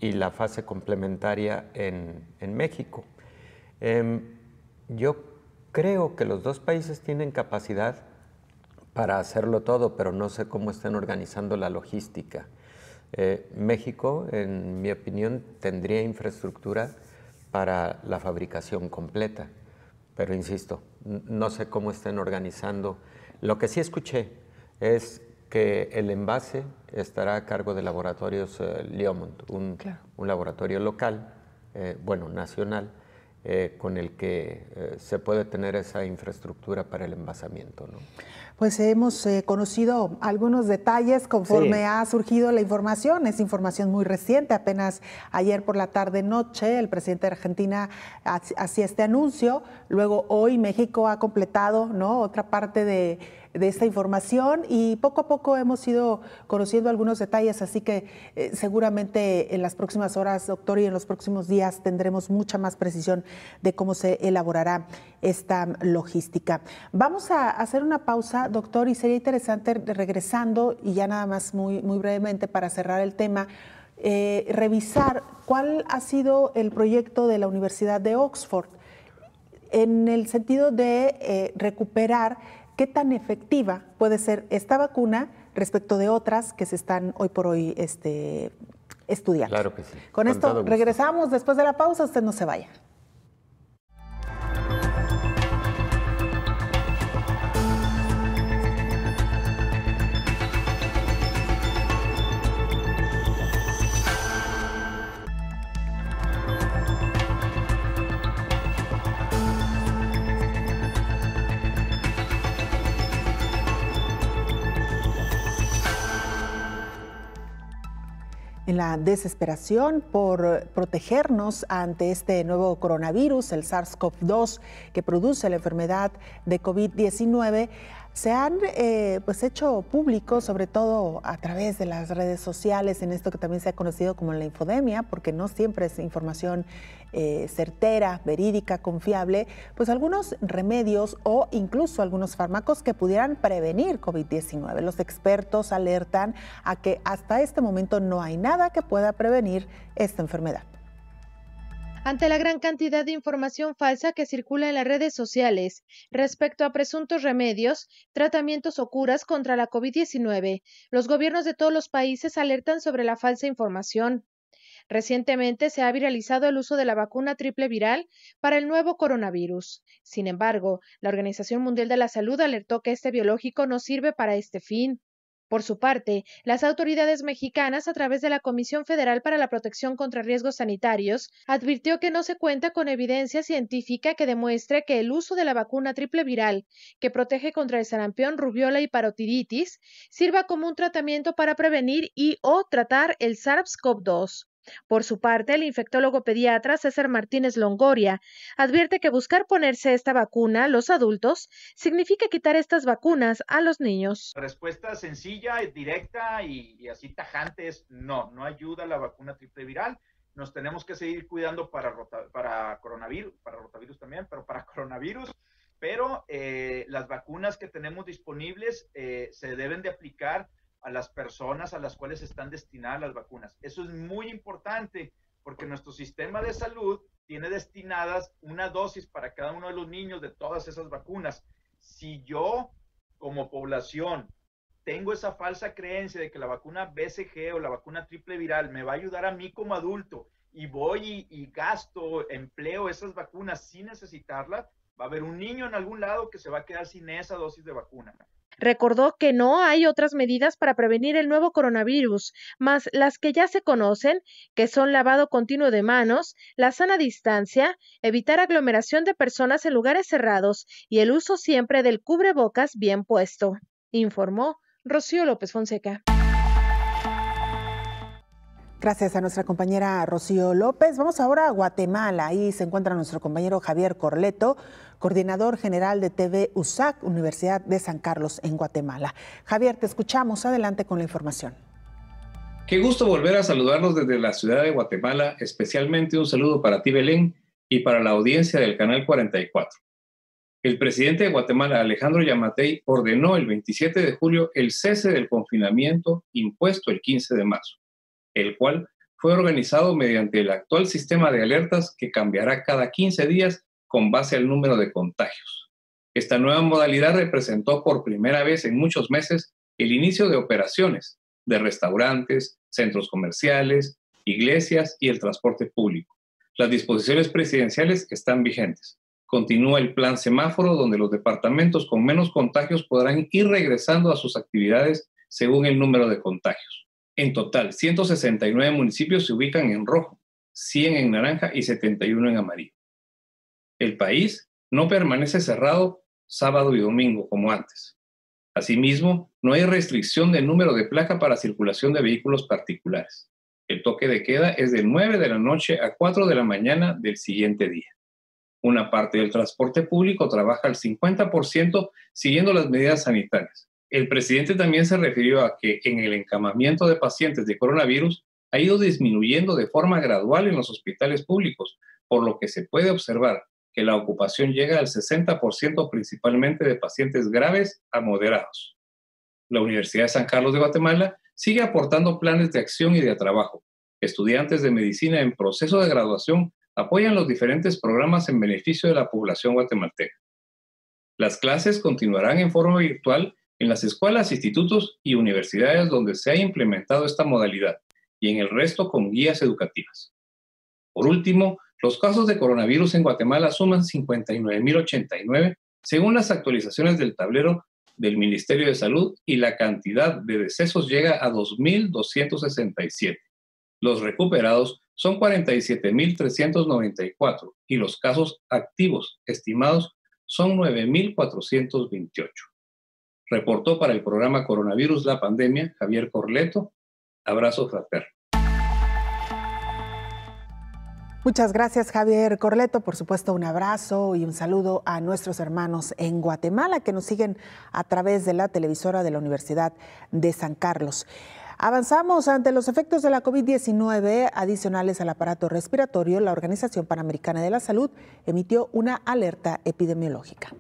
y la fase complementaria en México. Yo creo que los 2 países tienen capacidad para hacerlo todo, pero no sé cómo están organizando la logística. México, en mi opinión, tendría infraestructura para la fabricación completa, pero insisto, no sé cómo estén organizando. Lo que sí escuché es que el envase estará a cargo de laboratorios Leomont, un laboratorio local, nacional, con el que se puede tener esa infraestructura para el envasamiento, ¿no? Pues hemos conocido algunos detalles conforme ha surgido la información. Es información muy reciente, apenas ayer por la tarde-noche el presidente de Argentina hacía este anuncio. Luego hoy México ha completado, ¿no?, otra parte de esta información y poco a poco hemos ido conociendo algunos detalles, así que seguramente en las próximas horas, doctor, y en los próximos días tendremos mucha más precisión de cómo se elaborará esta logística. Vamos a hacer una pausa, doctor, y sería interesante, regresando, y ya nada más muy brevemente para cerrar el tema, revisar cuál ha sido el proyecto de la Universidad de Oxford en el sentido de recuperar qué tan efectiva puede ser esta vacuna respecto de otras que se están hoy por hoy estudiante. Claro que sí. Con esto regresamos después de la pausa, usted no se vaya. En la desesperación por protegernos ante este nuevo coronavirus, el SARS-CoV-2, que produce la enfermedad de COVID-19, se han hecho públicos, sobre todo a través de las redes sociales, en esto que también se ha conocido como la infodemia, porque no siempre es información certera, verídica, confiable, pues algunos remedios o incluso algunos fármacos que pudieran prevenir COVID-19. Los expertos alertan a que hasta este momento no hay nada que pueda prevenir esta enfermedad. Ante la gran cantidad de información falsa que circula en las redes sociales respecto a presuntos remedios, tratamientos o curas contra la COVID-19, los gobiernos de todos los países alertan sobre la falsa información. Recientemente se ha viralizado el uso de la vacuna triple viral para el nuevo coronavirus. Sin embargo, la Organización Mundial de la Salud alertó que este biológico no sirve para este fin. Por su parte, las autoridades mexicanas, a través de la Comisión Federal para la Protección contra Riesgos Sanitarios, advirtió que no se cuenta con evidencia científica que demuestre que el uso de la vacuna triple viral, que protege contra el sarampión, rubiola y parotiditis, sirva como un tratamiento para prevenir y o tratar el SARS-CoV-2. Por su parte, el infectólogo pediatra César Martínez Longoria advierte que buscar ponerse esta vacuna a los adultos significa quitar estas vacunas a los niños. La respuesta sencilla, directa y así tajante es no ayuda la vacuna triple viral. Nos tenemos que seguir cuidando para coronavirus, para rotavirus también, pero para coronavirus. Pero las vacunas que tenemos disponibles se deben de aplicar a las personas a las cuales están destinadas las vacunas. Eso es muy importante porque nuestro sistema de salud tiene destinadas una dosis para cada uno de los niños de todas esas vacunas. Si yo, como población, tengo esa falsa creencia de que la vacuna BCG o la vacuna triple viral me va a ayudar a mí como adulto y voy y gasto, empleo esas vacunas sin necesitarlas, va a haber un niño en algún lado que se va a quedar sin esa dosis de vacuna. Recordó que no hay otras medidas para prevenir el nuevo coronavirus, más las que ya se conocen, que son lavado continuo de manos, la sana distancia, evitar aglomeración de personas en lugares cerrados y el uso siempre del cubrebocas bien puesto, informó Rocío López Fonseca. Gracias a nuestra compañera Rocío López. Vamos ahora a Guatemala. Ahí se encuentra nuestro compañero Javier Corleto, coordinador general de TV USAC, Universidad de San Carlos en Guatemala. Javier, te escuchamos. Adelante con la información. Qué gusto volver a saludarlos desde la ciudad de Guatemala, especialmente un saludo para ti, Belén, y para la audiencia del Canal 44. El presidente de Guatemala, Alejandro Yamatei, ordenó el 27 de julio el cese del confinamiento impuesto el 15 de marzo. El cual fue organizado mediante el actual sistema de alertas que cambiará cada 15 días con base al número de contagios. Esta nueva modalidad representó por primera vez en muchos meses el inicio de operaciones de restaurantes, centros comerciales, iglesias y el transporte público. Las disposiciones presidenciales están vigentes. Continúa el plan semáforo, donde los departamentos con menos contagios podrán ir regresando a sus actividades según el número de contagios. En total, 169 municipios se ubican en rojo, 100 en naranja y 71 en amarillo. El país no permanece cerrado sábado y domingo como antes. Asimismo, no hay restricción de número de placa para circulación de vehículos particulares. El toque de queda es de 9 de la noche a 4 de la mañana del siguiente día. Una parte del transporte público trabaja al 50% siguiendo las medidas sanitarias. El presidente también se refirió a que en el encamamiento de pacientes de coronavirus ha ido disminuyendo de forma gradual en los hospitales públicos, por lo que se puede observar que la ocupación llega al 60% principalmente de pacientes graves a moderados. La Universidad de San Carlos de Guatemala sigue aportando planes de acción y de trabajo. Estudiantes de medicina en proceso de graduación apoyan los diferentes programas en beneficio de la población guatemalteca. Las clases continuarán en forma virtual en las escuelas, institutos y universidades donde se ha implementado esta modalidad y en el resto con guías educativas. Por último, los casos de coronavirus en Guatemala suman 59.089 según las actualizaciones del tablero del Ministerio de Salud y la cantidad de decesos llega a 2.267. Los recuperados son 47.394 y los casos activos estimados son 9.428. Reportó para el programa Coronavirus La Pandemia Javier Corleto. Abrazo fraterno. Muchas gracias, Javier Corleto. Por supuesto, un abrazo y un saludo a nuestros hermanos en Guatemala que nos siguen a través de la televisora de la Universidad de San Carlos. Avanzamos ante los efectos de la COVID-19 adicionales al aparato respiratorio. La Organización Panamericana de la Salud emitió una alerta epidemiológica.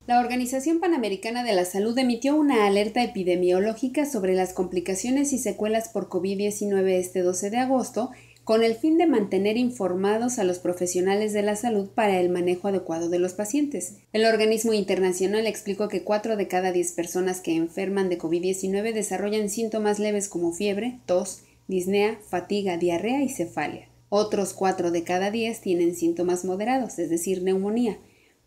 La Organización Panamericana de la Salud emitió una alerta epidemiológica sobre las complicaciones y secuelas por COVID-19 este 12 de agosto, con el fin de mantener informados a los profesionales de la salud para el manejo adecuado de los pacientes. El organismo internacional explicó que 4 de cada 10 personas que enferman de COVID-19 desarrollan síntomas leves como fiebre, tos, disnea, fatiga, diarrea y cefalia. Otros 4 de cada 10 tienen síntomas moderados, es decir, neumonía,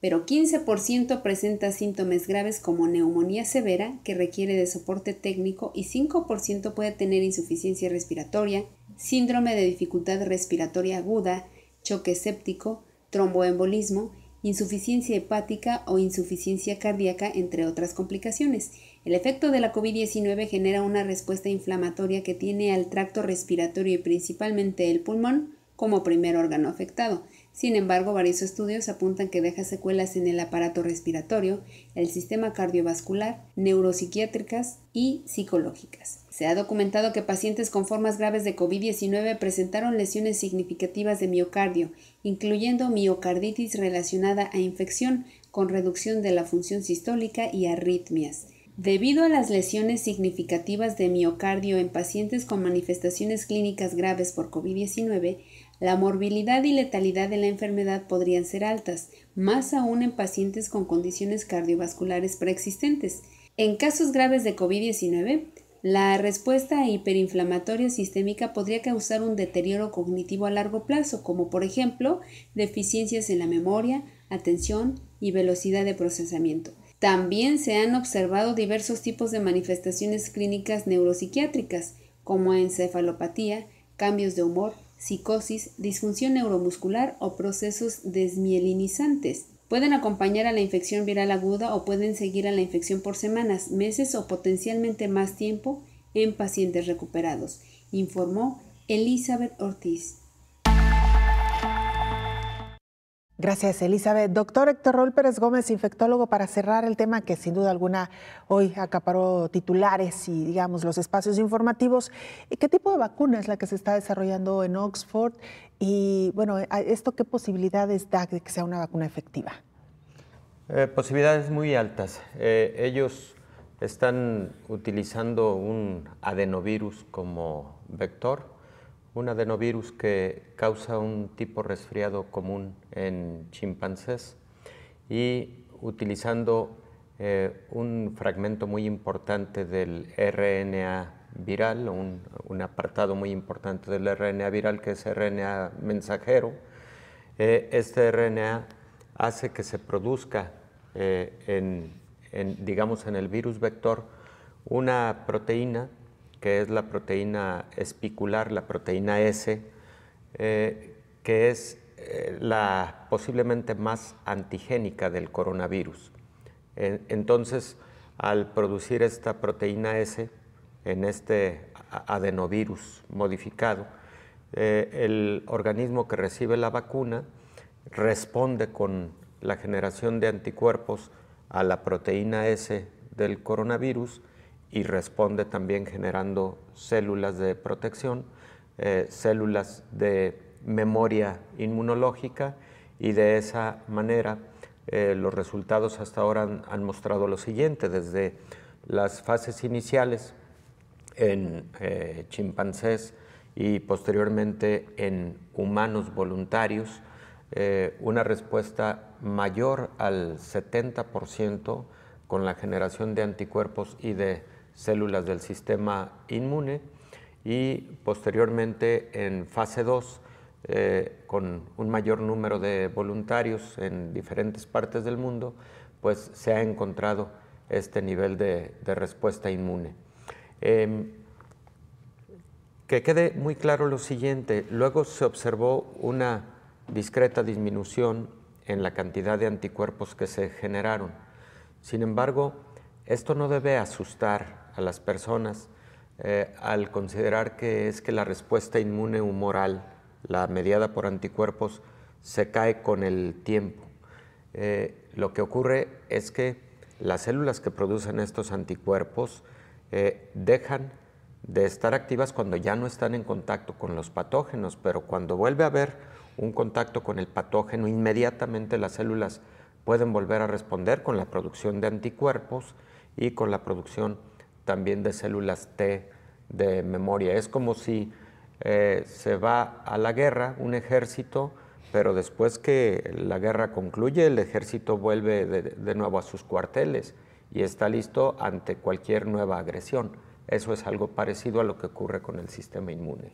pero 15% presenta síntomas graves como neumonía severa, que requiere de soporte técnico, y 5% puede tener insuficiencia respiratoria, síndrome de dificultad respiratoria aguda, choque séptico, tromboembolismo, insuficiencia hepática o insuficiencia cardíaca, entre otras complicaciones. El efecto de la COVID-19 genera una respuesta inflamatoria que tiene al tracto respiratorio y principalmente el pulmón como primer órgano afectado. Sin embargo, varios estudios apuntan que deja secuelas en el aparato respiratorio, el sistema cardiovascular, neuropsiquiátricas y psicológicas. Se ha documentado que pacientes con formas graves de COVID-19 presentaron lesiones significativas de miocardio, incluyendo miocarditis relacionada a infección, con reducción de la función sistólica y arritmias. Debido a las lesiones significativas de miocardio en pacientes con manifestaciones clínicas graves por COVID-19, la morbilidad y letalidad de la enfermedad podrían ser altas, más aún en pacientes con condiciones cardiovasculares preexistentes. En casos graves de COVID-19, la respuesta hiperinflamatoria sistémica podría causar un deterioro cognitivo a largo plazo, como por ejemplo, deficiencias en la memoria, atención y velocidad de procesamiento. También se han observado diversos tipos de manifestaciones clínicas neuropsiquiátricas, como encefalopatía, cambios de humor, psicosis, disfunción neuromuscular o procesos desmielinizantes. Pueden acompañar a la infección viral aguda o pueden seguir a la infección por semanas, meses o potencialmente más tiempo en pacientes recuperados, informó Elizabeth Ortiz. Gracias, Elizabeth. Doctor Héctor Raúl Pérez Gómez, infectólogo, para cerrar el tema que sin duda alguna hoy acaparó titulares y, digamos, los espacios informativos. ¿Qué tipo de vacuna es la que se está desarrollando en Oxford? Y, bueno, ¿esto qué posibilidades da de que sea una vacuna efectiva? Posibilidades muy altas. Ellos están utilizando un adenovirus como vector. Un adenovirus que causa un tipo resfriado común en chimpancés y utilizando un fragmento muy importante del RNA viral, un apartado muy importante del RNA viral que es RNA mensajero. Este RNA hace que se produzca digamos en el virus vector una proteína que es la proteína espicular, la proteína S, que es la posiblemente más antigénica del coronavirus. Entonces, al producir esta proteína S en este adenovirus modificado, el organismo que recibe la vacuna responde con la generación de anticuerpos a la proteína S del coronavirus y responde también generando células de protección, células de memoria inmunológica, y de esa manera los resultados hasta ahora han mostrado lo siguiente: desde las fases iniciales en chimpancés y posteriormente en humanos voluntarios, una respuesta mayor al 70% con la generación de anticuerpos y de células del sistema inmune, y posteriormente en fase 2, con un mayor número de voluntarios en diferentes partes del mundo, pues se ha encontrado este nivel de respuesta inmune. Que quede muy claro lo siguiente, luego se observó una discreta disminución en la cantidad de anticuerpos que se generaron. Sin embargo, esto no debe asustar a las personas al considerar que es que la respuesta inmune humoral, la mediada por anticuerpos, se cae con el tiempo. Lo que ocurre es que las células que producen estos anticuerpos dejan de estar activas cuando ya no están en contacto con los patógenos, pero cuando vuelve a haber un contacto con el patógeno, inmediatamente las células pueden volver a responder con la producción de anticuerpos y con la producción también de células T de memoria. Es como si se va a la guerra un ejército, pero después que la guerra concluye, el ejército vuelve de nuevo a sus cuarteles y está listo ante cualquier nueva agresión. Eso es algo parecido a lo que ocurre con el sistema inmune.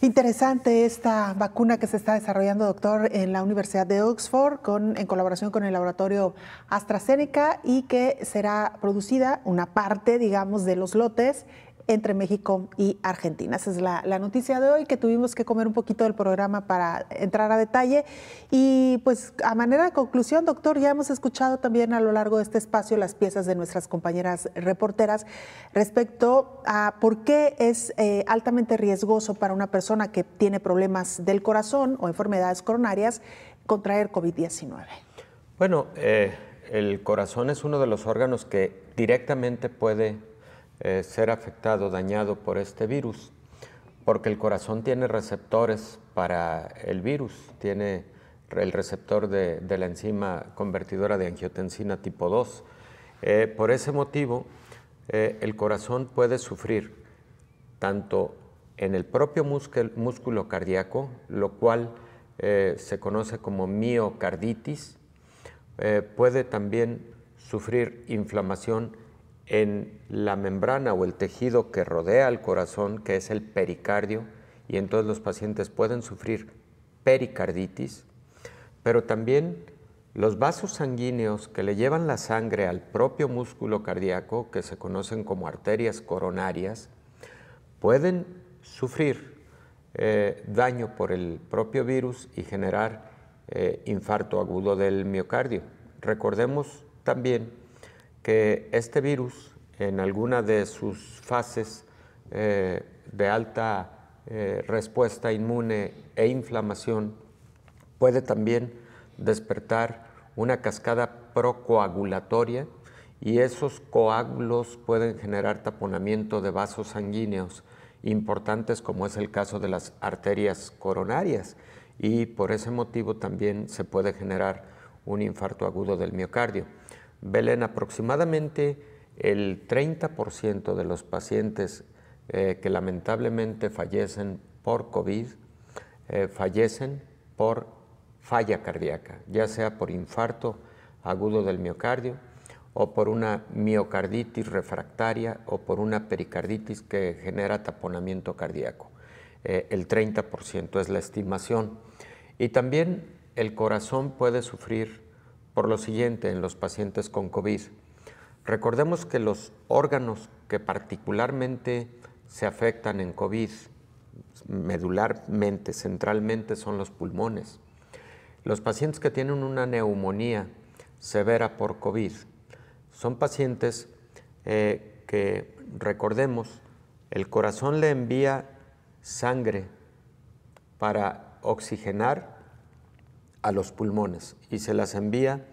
Interesante esta vacuna que se está desarrollando, doctor, en la Universidad de Oxford, en colaboración con el laboratorio AstraZeneca, y que será producida una parte, digamos, de los lotes entre México y Argentina. Esa es la noticia de hoy, que tuvimos que comer un poquito del programa para entrar a detalle. Y pues a manera de conclusión, doctor, ya hemos escuchado también a lo largo de este espacio las piezas de nuestras compañeras reporteras respecto a por qué es altamente riesgoso para una persona que tiene problemas del corazón o enfermedades coronarias contraer COVID-19. Bueno, el corazón es uno de los órganos que directamente puede ser afectado, dañado por este virus, porque el corazón tiene receptores para el virus, tiene el receptor de la enzima convertidora de angiotensina tipo 2. Por ese motivo, el corazón puede sufrir tanto en el propio músculo cardíaco, lo cual se conoce como miocarditis, puede también sufrir inflamación en la membrana o el tejido que rodea al corazón, que es el pericardio, y entonces los pacientes pueden sufrir pericarditis, pero también los vasos sanguíneos que le llevan la sangre al propio músculo cardíaco, que se conocen como arterias coronarias, pueden sufrir daño por el propio virus y generar infarto agudo del miocardio. Recordemos también que este virus, en alguna de sus fases de alta respuesta inmune e inflamación, puede también despertar una cascada procoagulatoria, y esos coágulos pueden generar taponamiento de vasos sanguíneos importantes, como es el caso de las arterias coronarias, y por ese motivo también se puede generar un infarto agudo del miocardio. Belén, aproximadamente el 30% de los pacientes que lamentablemente fallecen por COVID fallecen por falla cardíaca, ya sea por infarto agudo del miocardio o por una miocarditis refractaria o por una pericarditis que genera taponamiento cardíaco. El 30% es la estimación. Y también el corazón puede sufrir por lo siguiente en los pacientes con COVID. Recordemos que los órganos que particularmente se afectan en COVID, medularmente, centralmente, son los pulmones. Los pacientes que tienen una neumonía severa por COVID son pacientes que, recordemos, el corazón le envía sangre para oxigenar a los pulmones y se las envía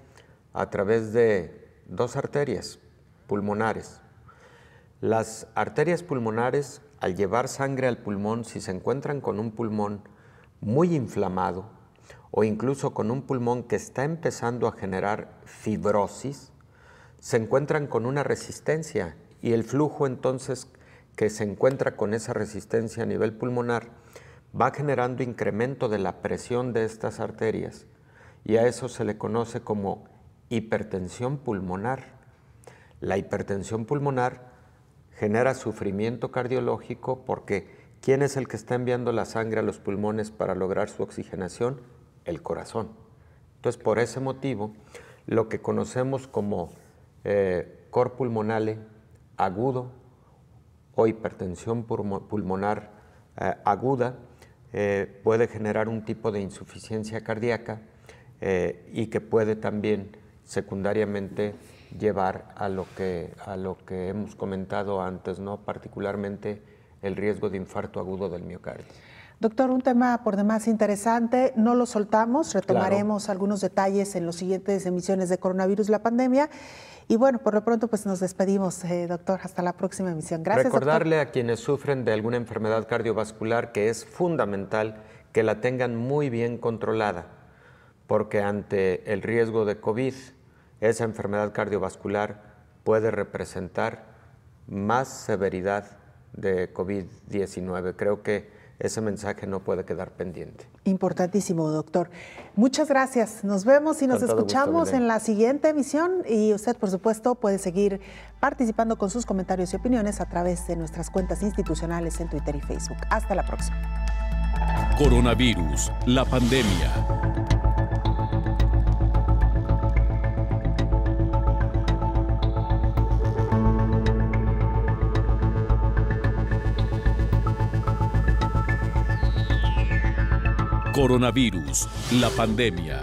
a través de dos arterias pulmonares. Las arterias pulmonares, al llevar sangre al pulmón, si se encuentran con un pulmón muy inflamado o incluso con un pulmón que está empezando a generar fibrosis, se encuentran con una resistencia, y el flujo entonces que se encuentra con esa resistencia a nivel pulmonar va generando incremento de la presión de estas arterias, y a eso se le conoce como hipertensión pulmonar. La hipertensión pulmonar genera sufrimiento cardiológico porque ¿quién es el que está enviando la sangre a los pulmones para lograr su oxigenación? El corazón. Entonces, por ese motivo, lo que conocemos como cor pulmonale agudo o hipertensión pulmonar aguda puede generar un tipo de insuficiencia cardíaca y que puede también secundariamente llevar a lo que hemos comentado antes, ¿no? Particularmente el riesgo de infarto agudo del miocardio. Doctor, un tema por demás interesante, no lo soltamos, retomaremos algunos detalles en las siguientes emisiones de Coronavirus, la pandemia. Y bueno, por lo pronto pues nos despedimos, doctor, hasta la próxima emisión. Gracias, Recordarle doctor. A quienes sufren de alguna enfermedad cardiovascular que es fundamental que la tengan muy bien controlada, porque ante el riesgo de COVID, esa enfermedad cardiovascular puede representar más severidad de COVID-19. Creo que ese mensaje no puede quedar pendiente. Importantísimo, doctor. Muchas gracias. Nos vemos y nos escuchamos en la siguiente emisión. Y usted, por supuesto, puede seguir participando con sus comentarios y opiniones a través de nuestras cuentas institucionales en Twitter y Facebook. Hasta la próxima. Coronavirus, la pandemia. Coronavirus, la pandemia.